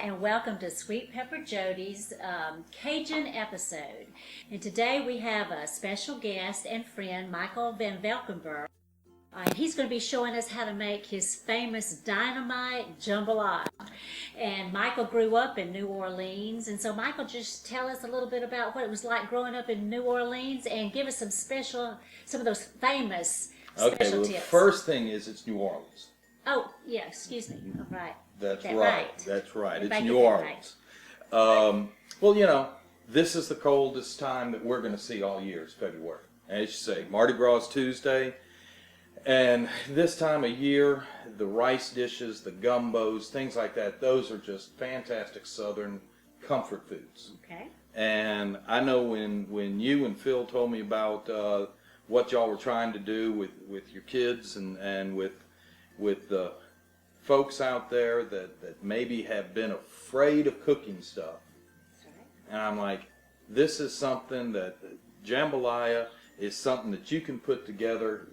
and welcome to Sweet Pepper Jody's Cajun episode. And today we have a special guest and friend, Michael Van Velkenburg. He's going to be showing us how to make his famous dynamite jambalaya. And Michael grew up in New Orleans, and so Michael, just tell us a little bit about what it was like growing up in New Orleans, and give us some of those famous special tips. The first thing is it's New Orleans. Oh, yeah, excuse me. All right. That's right. It's New Orleans. Right. Well, you know, this is the coldest time that we're going to see all year, is February. As you say, Mardi Gras is Tuesday. And this time of year, the rice dishes, the gumbos, things like that, those are just fantastic Southern comfort foods. Okay. And I know when you and Phil told me about what y'all were trying to do with your kids and with the folks out there that maybe have been afraid of cooking stuff. That's right. And I'm like, this is something that jambalaya is something that you can put together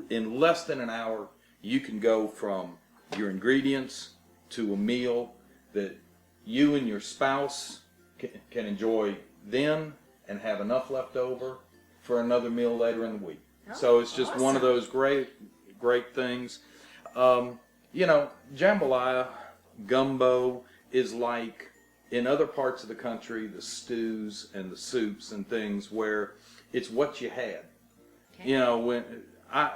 in less than an hour. You can go from your ingredients to a meal that you and your spouse can enjoy then and have enough left over for another meal later in the week. Oh, so it's just one of those great things. You know, jambalaya, gumbo is like in other parts of the country, the stews and the soups and things where it's what you had. Okay. You know, when I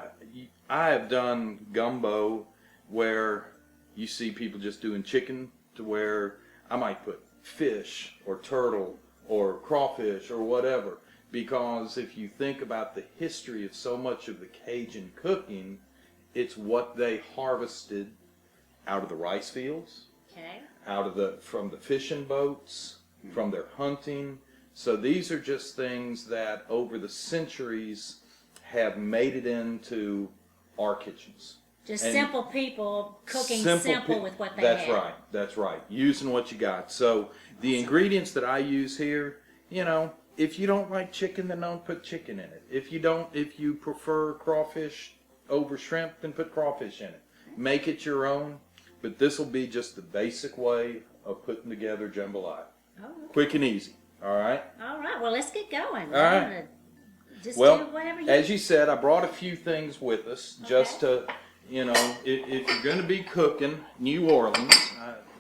have done gumbo where you see people just doing chicken, to where I might put fish or turtle or crawfish or whatever, because if you think about the history of so much of the Cajun cooking, it's what they harvested out of the rice fields, okay, from the fishing boats, from their hunting. So these are just things that over the centuries have made it into our kitchens. Just simple people cooking simple with what they have. That's right. Using what you got. So the ingredients that I use here, you know, if you don't like chicken, then don't put chicken in it. If you prefer crawfish over shrimp, then put crawfish in it. Make it your own, but this will be just the basic way of putting together jambalaya. Oh, okay. Quick and easy. All right? All right. Well, let's get going. All right. Just do whatever you as you said, I brought a few things with us just to, you know, if you're going to be cooking New Orleans,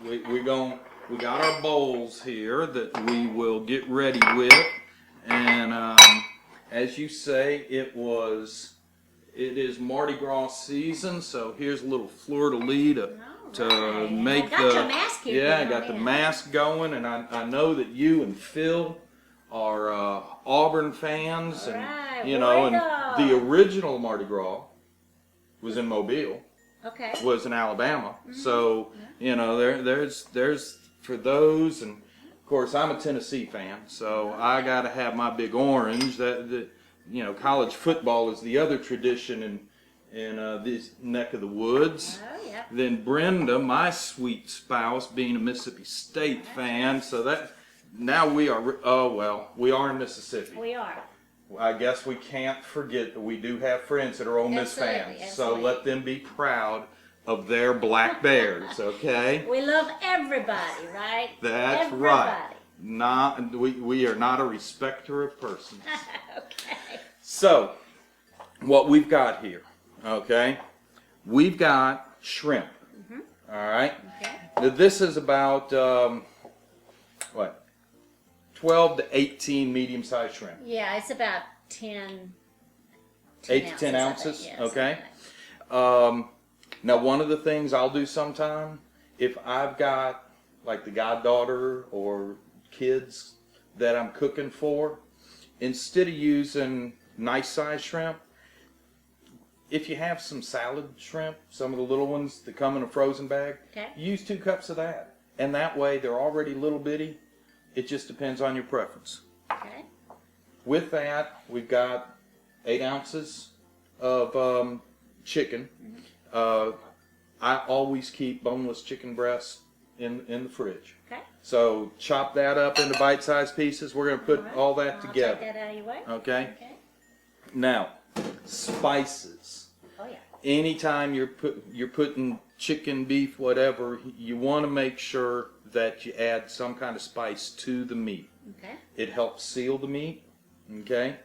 we got our bowls here that we will get ready with, and as you say, it is Mardi Gras season, so here's a little fleur-de-lis to make your mask here. Yeah, I got the mask going, and I know that you and Phil are Auburn fans, and you know, and the original Mardi Gras was in Mobile. Okay. Was in Alabama. Mm-hmm. So you know, there's for those, and of course I'm a Tennessee fan, so I got to have my big orange. That you know, college football is the other tradition in this neck of the woods. Oh, yeah. Then Brenda, my sweet spouse, being a Mississippi State fan, so that now we are in Mississippi. We are. I guess we can't forget that we do have friends that are Ole Miss fans, so let them be proud of their Black Bears, okay? We love everybody, right? That's right. We are not a respecter of persons. Okay. So, what we've got here, okay? We've got shrimp. Mm-hmm. All right. Okay. Now, this is about 12 to 18 medium-sized shrimp. Yeah, it's about 10 8 to 10 ounces. Yes, okay. Now, one of the things I'll do sometime, if I've got like the goddaughter or kids that I'm cooking for, instead of using nice size shrimp, if you have some salad shrimp, some of the little ones that come in a frozen bag, use 2 cups of that. And that way they're already little bitty. It just depends on your preference. Okay. With that, we've got 8 ounces of chicken. Mm-hmm. I always keep boneless chicken breasts in the fridge. Okay. So chop that up into bite-sized pieces. We're going to put all that together. Take that out of your way. Okay. Now, spices. Oh yeah. Anytime you're putting chicken, beef, whatever, you want to make sure that you add some kind of spice to the meat. Okay. It helps seal the meat. Okay.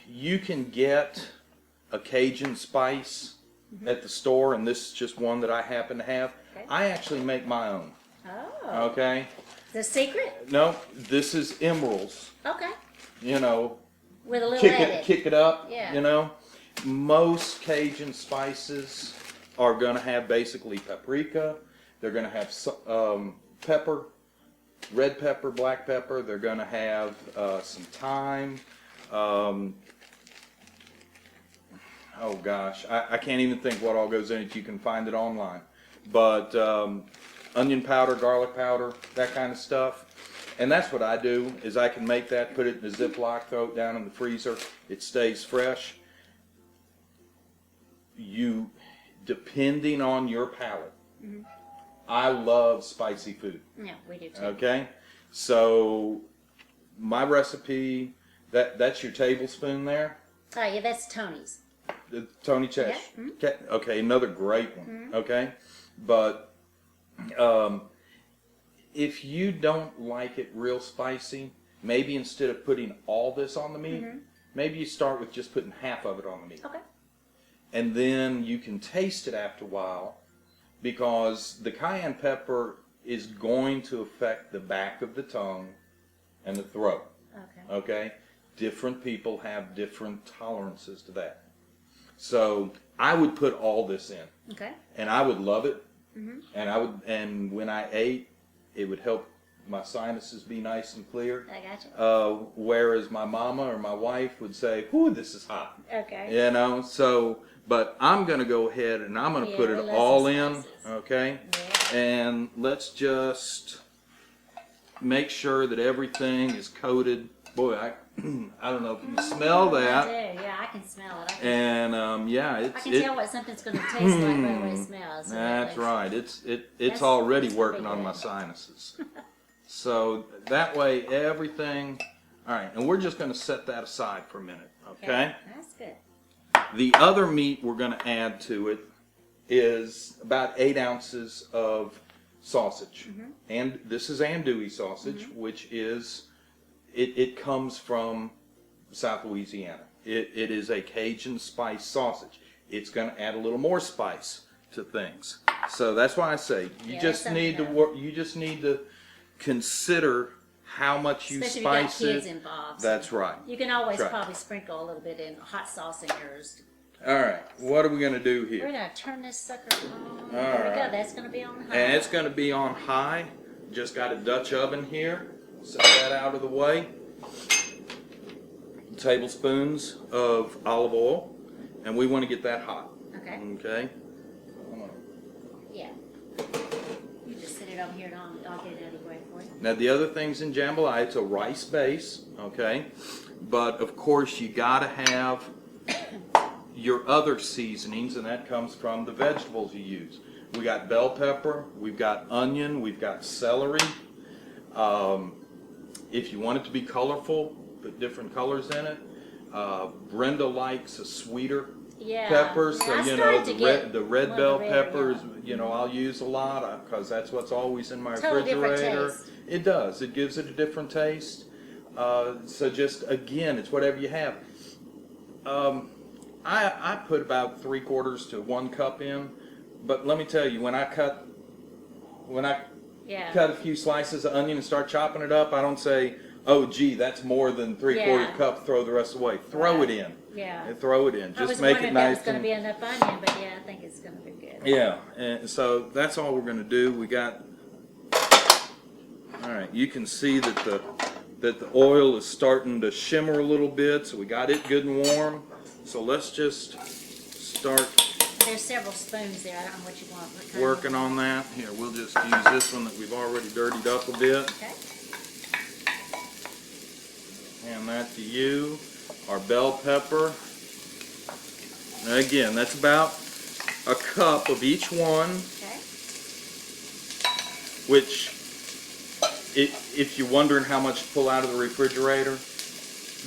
You can get a Cajun spice at the store, and this is just one that I happen to have. Okay. I actually make my own. Oh. Okay. The secret? No, this is emeralds. Okay. You know, With a little edit. kick it up. Yeah. You know, most Cajun spices are going to have basically paprika. They're going to have pepper, red pepper, black pepper. They're going to have some thyme. Oh gosh, I can't even think what all goes in it. You can find it online. But onion powder, garlic powder, that kind of stuff. And that's what I do, is I can make that, put it in a Ziploc, throw it down in the freezer. It stays fresh. Depending on your palate. Mm-hmm. I love spicy food. Yeah, we do too. Okay? So my recipe, that's your tablespoon there. Oh yeah, that's Tony's. Tony Chesh. Yeah. Mm-hmm. Okay, another great one. Mm-hmm. Okay, but if you don't like it real spicy, maybe instead of putting all this on the meat, maybe you start with just putting half of it on the meat. Okay. And then you can taste it after a while, because the cayenne pepper is going to affect the back of the tongue and the throat. Okay. Okay? Different people have different tolerances to that. So I would put all this in. Okay. And I would love it. Mm-hmm. And when I ate, it would help my sinuses be nice and clear. I got you. Whereas my mama or my wife would say, "Whew, this is hot." Okay. You know, so, but I'm going to go ahead and I'm going to put it all in. Okay? Yeah. And let's just make sure that everything is coated. Boy, I don't know if you can smell that. I do. Yeah, I can smell it. And yeah, I can tell what something's going to taste like by the way it smells. That's right. It's already working on my sinuses. So that way everything. All right, and we're just going to set that aside for a minute. Okay. That's good. The other meat we're going to add to it is about 8 ounces of sausage, and this is andouille sausage, which is. It comes from South Louisiana. It is a Cajun spice sausage. It's going to add a little more spice to things. So that's why I say you just need to work. You just need to consider how much you Especially spice if you got it. kids involved. That's right. You can always That's right. probably sprinkle a little bit in hot sauce in yours. All right. What are we going to do We're here? going to turn this sucker on. All There we right. go. That's going to be on high. And it's going to be on high. Just got a Dutch oven here. Set that out of the way. Tablespoons of olive oil, and we want to get that hot. Okay. Okay. Yeah. You just sit it over here and I'll get it out of the way for you. Now the other things in jambalaya, it's a rice base. Okay. But of course you gotta have your other seasonings, and that comes from the vegetables you use. We got bell pepper, we've got onion, we've got celery. If you want it to be colorful, put different colors in it. Brenda likes a sweeter pepper, so you know the red bell peppers. You know, I'll use a lot because that's what's always in my refrigerator. It does. It gives it a different taste. So just again, it's whatever you have. I put about 3/4 to 1 cup in, but let me tell you, when I cut a few slices of onion and start chopping it up, I don't say, "Oh, gee, that's more than 3/4 cup. Throw the rest away." Throw it in. Yeah. And throw it in. Just make it nice. I was wondering if that was going to be enough onion, but yeah, I think it's going to be good. Yeah, and so that's all we're going to do. We got. All right, you can see that the oil is starting to shimmer a little bit, so we got it good and warm. So let's just start. There's several spoons there. I don't know what you want. Working on that. Here, we'll just use this one that we've already dirtied up a bit. Okay. Hand that to you. Our bell pepper. Now again, that's about a cup of each one. Okay. Which, if you're wondering how much to pull out of the refrigerator,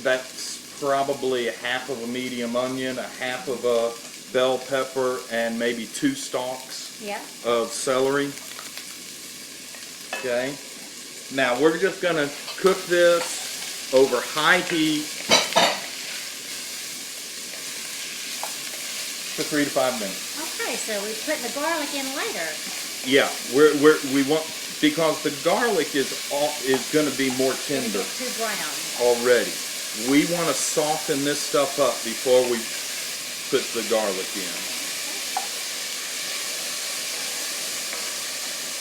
that's probably a half of a medium onion, a half of a bell pepper, and maybe 2 stalks of celery. Okay. Now we're just going to cook this over high heat for 3 to 5 minutes. Okay, so we put the garlic in later. Yeah, we want, because the garlic is going to be more tender Too brown. already. We want to soften this stuff up before we put the garlic in.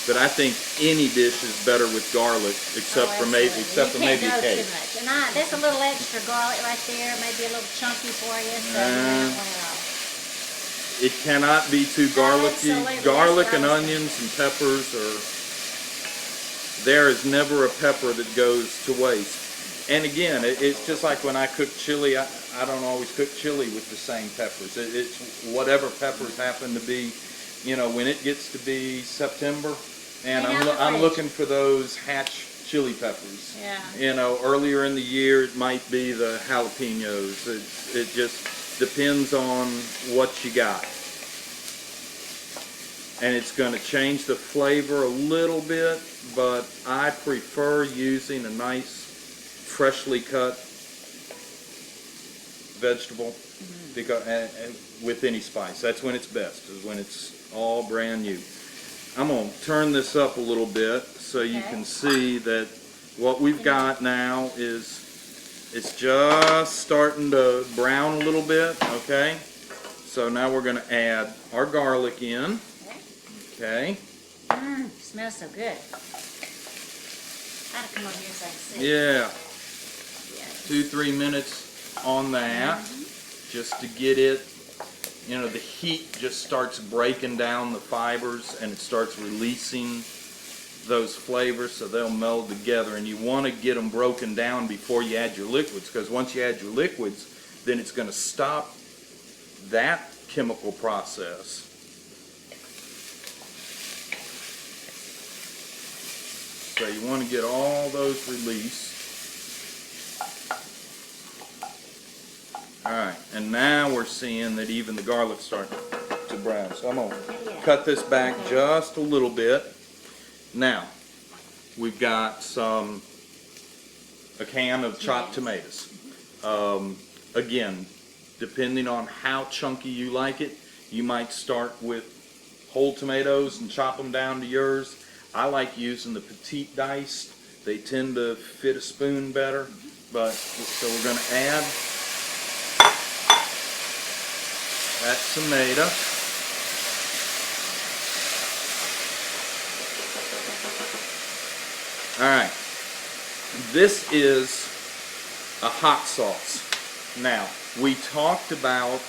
But I think any dish is better with garlic, except for maybe cake. Too much. And that's a little extra garlic right there, maybe a little chunky for you. So it cannot be too garlicky. Absolutely. Garlic and onions and peppers there is never a pepper that goes to waste. And again, it's just like when I cook chili. I don't always cook chili with the same peppers. It's whatever peppers happen to be. You know, when it gets to be September, and I'm looking for those hatch chili peppers. Yeah. You know, earlier in the year it might be the jalapenos. It just depends on what you got. And it's going to change the flavor a little bit, but I prefer using a nice freshly cut vegetable because with any spice. That's when it's best, is when it's all brand new. I'm going to turn this up a little bit so you can see that what we've got now is it's just starting to brown a little bit, okay? So now we're going to add our garlic in, okay? Smells so good. I had to come over here so I can see. Yeah. Yes. 2-3 minutes on that, just to get it. You know, the heat just starts breaking down the fibers and it starts releasing those flavors so they'll meld together. And you want to get them broken down before you add your liquids, because once you add your liquids, then it's going to stop that chemical process. So you want to get all those released. Alright, and now we're seeing that even the garlic's starting to brown. So I'm going to cut this back just a little bit. Now, we've got a can of chopped tomatoes. Again, depending on how chunky you like it, you might start with whole tomatoes and chop them down to yours. I like using the petite diced. They tend to fit a spoon better. But so we're going to add that tomato. Alright, this is a hot sauce. Now, we talked about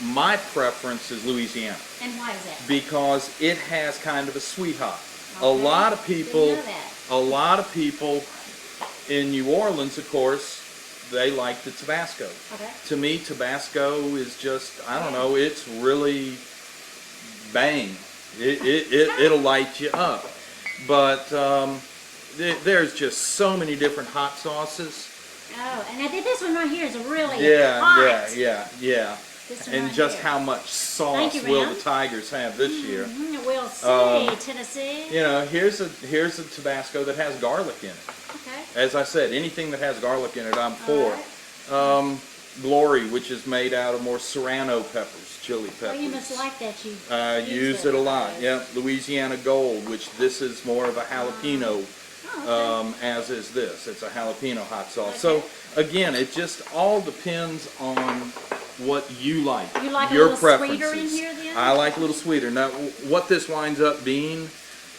my preference is Louisiana. And why is that? Because it has kind of a sweet hot. Okay. A lot of people in New Orleans, of course, they like the Tabasco. Okay. To me, Tabasco is just, I don't know, it's really bang. It'll light you up. But there's just so many different hot sauces. Oh, and I think this one right here is really Yeah. This one And right just here. how much sauce will the Tigers have this year? We'll see, Tennessee. You know, here's a Tabasco that has garlic in it. Okay. As I said, anything that has garlic in it, I'm for. Right. Glory, which is made out of more serrano peppers, chili peppers. Well, you must like that. You use it a lot. Yeah, Louisiana Gold, which this is more of a jalapeno, as is this. It's a jalapeno hot sauce. So again, it just all depends on what you like. You like your a little preferences. sweeter in here then? I like a little sweeter. Now, what this winds up being,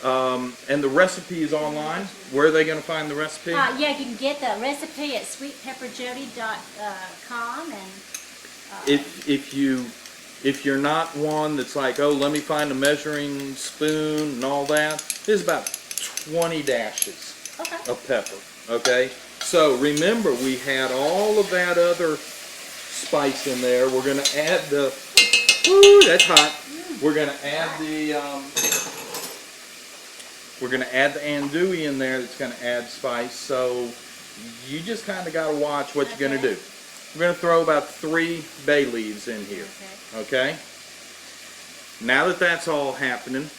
and the recipe is online. Where are they going to find the recipe? Yeah, you can get the recipe at SweetPepperJody.com. And if you're not one that's like, oh, let me find a measuring spoon and all that, there's about 20 dashes of pepper. Okay, so remember we had all of that other spice in there. We're going to add the, that's hot. We're going to add the andouille in there. That's going to add spice. So you just kind of got to watch what you're going to do. We're going to throw about 3 bay leaves in here. Okay. Now that that's all happening,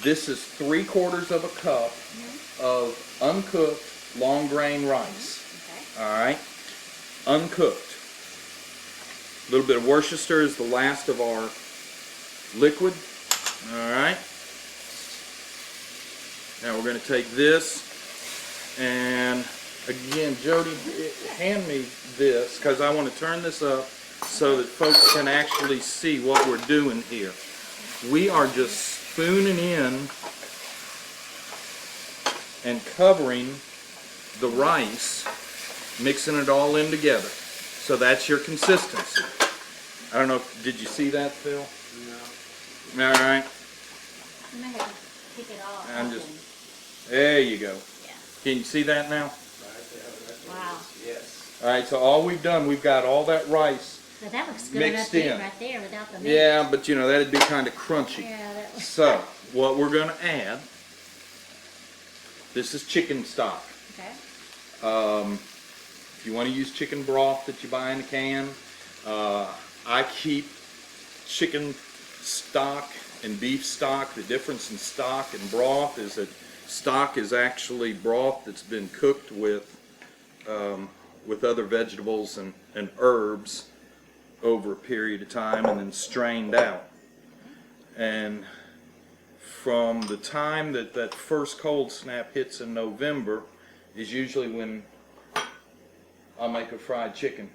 This is 3/4 of a cup of uncooked long grain rice. Okay. All right, uncooked. A little bit of Worcester is the last of our liquid. All right. Now we're going to take this, and again, Jody, hand me this because I want to turn this up so that folks can actually see what we're doing here. We are just spooning in and covering the rice, mixing it all in together. So that's your consistency. I don't know, did you see that, Phil? No. All right. You might have to pick it off. I'm just, there you go. Yeah. Can you see that now? Wow. Yes. All right, so all we've done, we've got all that rice But that looks good mixed enough in. right there without the meat. Yeah, but you know, that'd be kind of crunchy. Yeah, that was. So, what we're going to add, this is chicken stock. Okay. If you want to use chicken broth that you buy in a can, I keep chicken stock and beef stock. The difference in stock and broth is that stock is actually broth that's been cooked with other vegetables and herbs over a period of time and then strained out. And from the time that that first cold snap hits in November is usually when I'll make a fried chicken.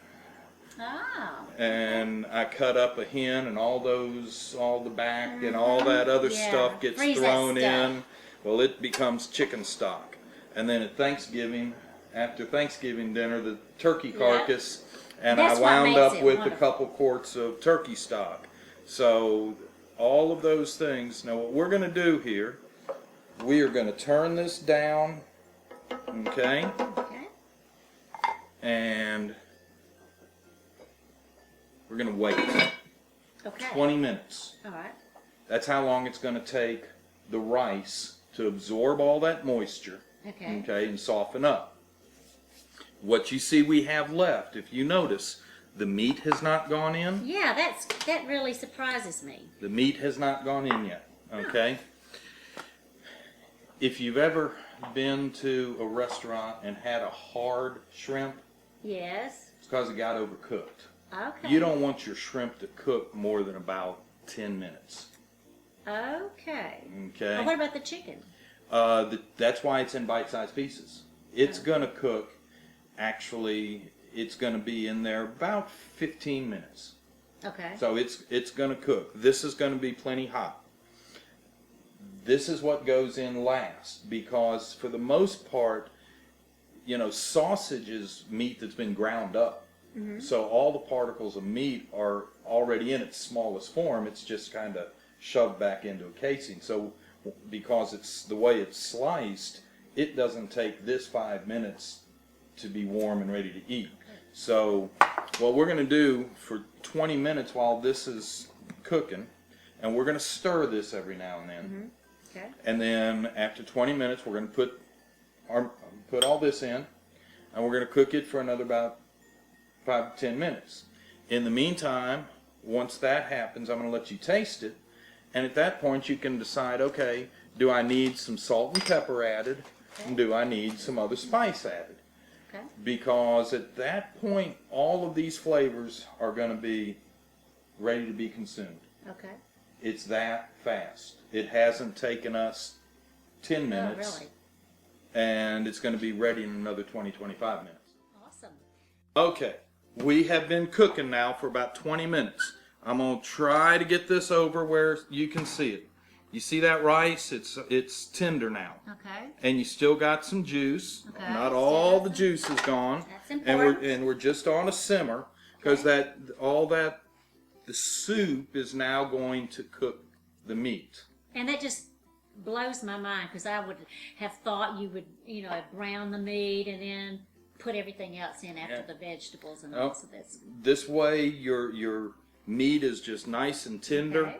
Oh. And I cut up a hen and all the back and all that other Yeah. stuff gets Freeze that thrown stuff. in. Well, it becomes chicken stock. And then at Thanksgiving, after Thanksgiving dinner, the turkey carcass, and That's I what wound makes up it with wonderful. a couple quarts of turkey stock. So all of those things. Now what we're going to do here, we are going to turn this down, okay? Okay. And we're going to wait Okay. 20 minutes. All right. That's how long it's going to take the rice to absorb all that moisture, Okay. okay, and soften up. What you see we have left, if you notice, the meat has not gone in. Yeah, that really surprises me. The meat has not gone in yet, okay? If you've ever been to a restaurant and had a hard shrimp, Yes. it's because it got overcooked. Okay. You don't want your shrimp to cook more than about 10 minutes. Okay. Okay. Well, what about the chicken? That's why it's in bite-sized pieces. It's going to cook, actually, it's going to be in there about 15 minutes. Okay. So it's going to cook. This is going to be plenty hot. This is what goes in last because for the most part, you know, sausage is meat that's been ground up. Mm-hmm. So all the particles of meat are already in its smallest form. It's just kind of shoved back into a casing. So because it's the way it's sliced, it doesn't take this 5 minutes to be warm and ready to eat. So what we're going to do for 20 minutes while this is cooking, and we're going to stir this every now and then. Mm-hmm. Okay. And then after 20 minutes, we're going to put all this in, and we're going to cook it for another about 5 to 10 minutes. In the meantime, once that happens, I'm going to let you taste it, and at that point you can decide, okay, do I need some salt and pepper added, and do I need some other spice added? Okay. Because at that point, all of these flavors are going to be ready to be consumed. Okay. It's that fast. It hasn't taken us 10 minutes. Oh, really? And it's going to be ready in another 20-25 minutes. Awesome. Okay. We have been cooking now for about 20 minutes. I'm going to try to get this over where you can see it. You see that rice? It's tender now. Okay. And you still got some juice. Okay. Not all the juice is gone. That's important. And we're just on a simmer because the soup is now going to cook the meat. And that just blows my mind because I would have thought you would, brown the meat and then put everything else in after the vegetables and all. So that's This way your meat is just nice and tender. Okay.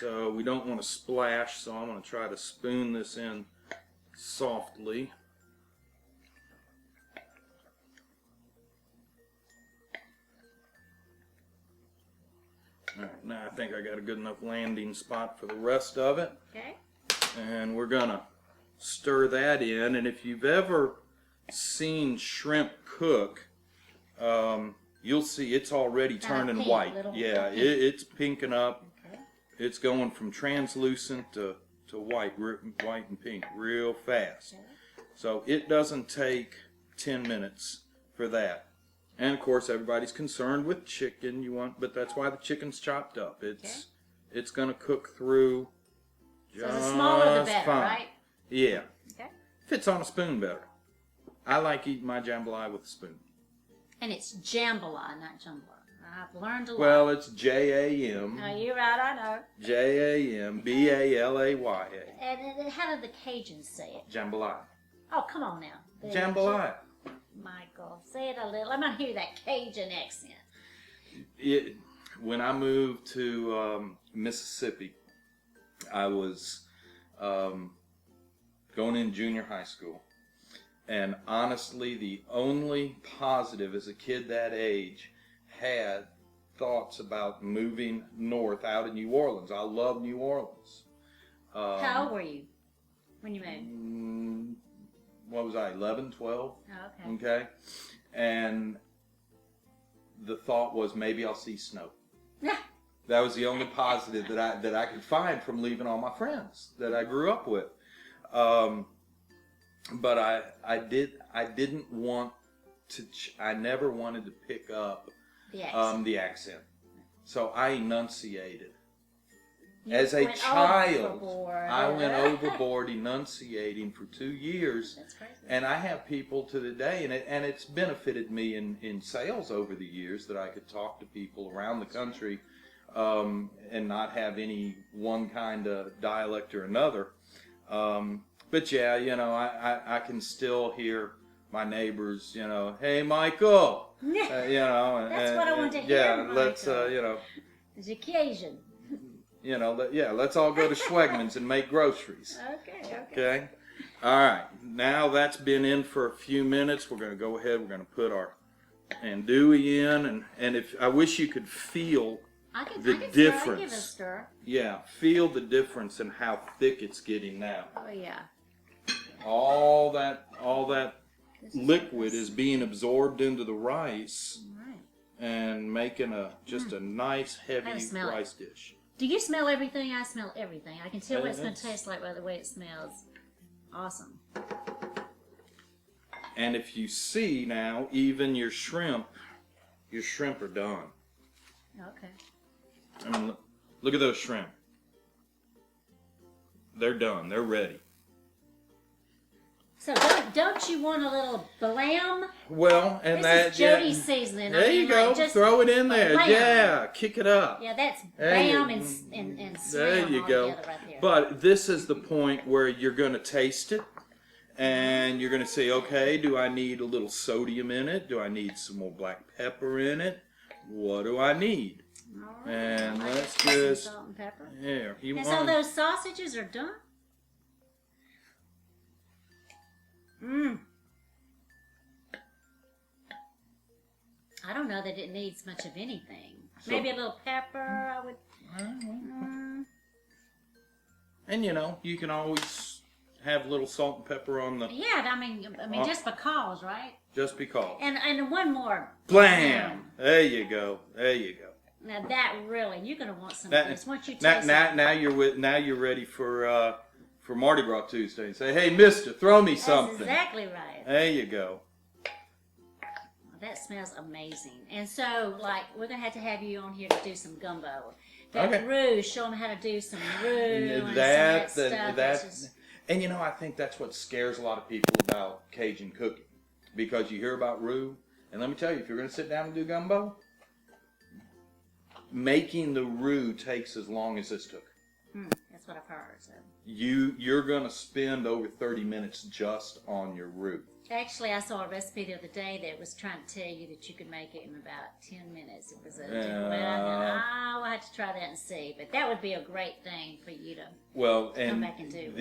So we don't want to splash, so I'm going to try to spoon this in softly. All right, now I think I got a good enough landing spot for the rest of it. okay. And we're gonna stir that in. And if you've ever seen shrimp cook, you'll see it's already turning pink, white. little Yeah, pink. it's pinking up. Okay. It's going from translucent to white and pink real fast. Okay. So it doesn't take 10 minutes for that. And of course, everybody's concerned with chicken. But that's why the chicken's chopped up. It's gonna cook through. So the smaller the better, fine. right? Yeah. Okay. Fits on a spoon better. I like eating my jambalaya with a spoon. And it's jambalaya, not jambalaya. I've learned a lot. Well, it's Jam. No, you're right, I know. Jambalaya. And then how did the Cajuns say it? Jambalaya. Oh, come on now. Jambalaya. Michael, say it a little. I'm not hear that Cajun accent. When I moved to Mississippi, I was going in junior high school. And honestly, the only positive as a kid that age had thoughts about moving north out of New Orleans. I love New Orleans. How old were you when you moved? What was I, 11, 12? Oh, okay. Okay. And the thought was maybe I'll see snow. That was the only positive that I could find from leaving all my friends that I grew up with. But I didn't want to. I never wanted to pick up the accent. So I enunciated. As a child, I went overboard enunciating for 2 years. That's crazy. And I have people to the day, and it's benefited me in sales over the years that I could talk to people around the country and not have any one kind of dialect or another. But yeah, I can still hear my neighbors, hey, Michael, That's what I want to hear, yeah, Michael. let's, It's occasion. let's all go to Schwegman's and make groceries. Okay. All right. Now that's been in for a few minutes. We're going to go ahead. We're going to put our andouille in, and if I wish you could feel the difference. Give it a stir. Yeah, feel the difference in how thick it's getting now. Oh yeah. All that liquid is being absorbed into the rice and making just a nice heavy rice dish. Do you smell everything? I smell everything. I can tell what it's going to taste like by the way it smells. Awesome. And if you see now, even your shrimp are done. Okay. I mean, look at those shrimp. They're done. They're ready. So don't you want a little blam? Well, and this is Jody's seasoning. There you go. Just throw it in there. blam. Yeah, kick it up. Yeah, that's bam and slam there you all go. together right there. But this is the point where you're going to taste it, and you're going to say, okay, do I need a little sodium in it? Do I need some more black pepper in it? What do I need? All right. And Like let's some just salt and pepper. here. And so those sausages are done. I don't know that it needs much of anything. Maybe a little pepper. I would. And you can always have a little salt and pepper on the. Yeah, I mean, just because, right? Just because. And one more. Blam! There you go. There you go. Now that really, you're gonna want some of this once you taste now you're ready for Mardi Gras Tuesday. Say, hey, Mister, throw me something. That's exactly right. There you go. That smells amazing. And so, we're going to have you on here to do some gumbo. That roux, show them how to do some roux and some of that stuff. And I think that's what scares a lot of people about Cajun cooking. Because you hear about roux, and let me tell you, if you're going to sit down and do gumbo, making the roux takes as long as this took. That's what I've heard. So. You're going to spend over 30 minutes just on your roux. Actually, I saw a recipe the other day that was trying to tell you that you could make it in about 10 minutes. It was I'll have to try that and see. But that would be a great thing for you to come back and do.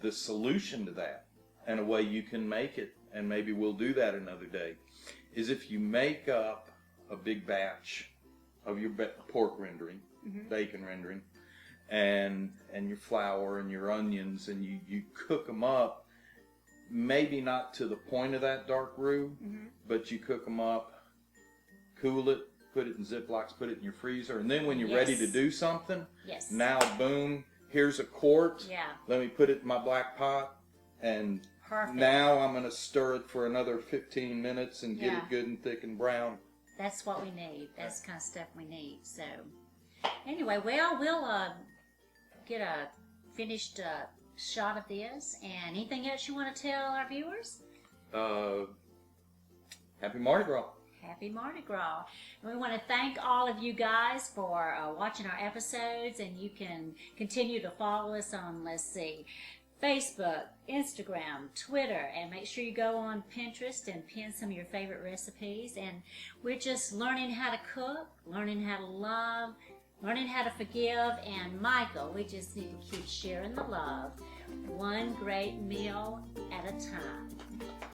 The solution to that, and a way you can make it, and maybe we'll do that another day, is if you make up a big batch of your pork rendering, bacon rendering, and your flour and your onions, and you cook them up. Maybe not to the point of that dark roux, but you cook them up, cool it, put it in Ziplocs, put it in your freezer, and then when you're ready to do something, now boom, here's a quart. Let me put it in my black pot, and now I'm going to stir it for another 15 minutes and get it good and thick and brown. That's what we need. That's the kind of stuff we need. So, anyway, well, we'll get a finished shot of this. And anything else you want to tell our viewers? Happy Mardi Gras. Happy Mardi Gras. And we want to thank all of you guys for watching our episodes. And you can continue to follow us on, let's see, Facebook, Instagram, Twitter, and make sure you go on Pinterest and pin some of your favorite recipes. And we're just learning how to cook, learning how to love, learning how to forgive. And Michael, we just need to keep sharing the love, one great meal at a time.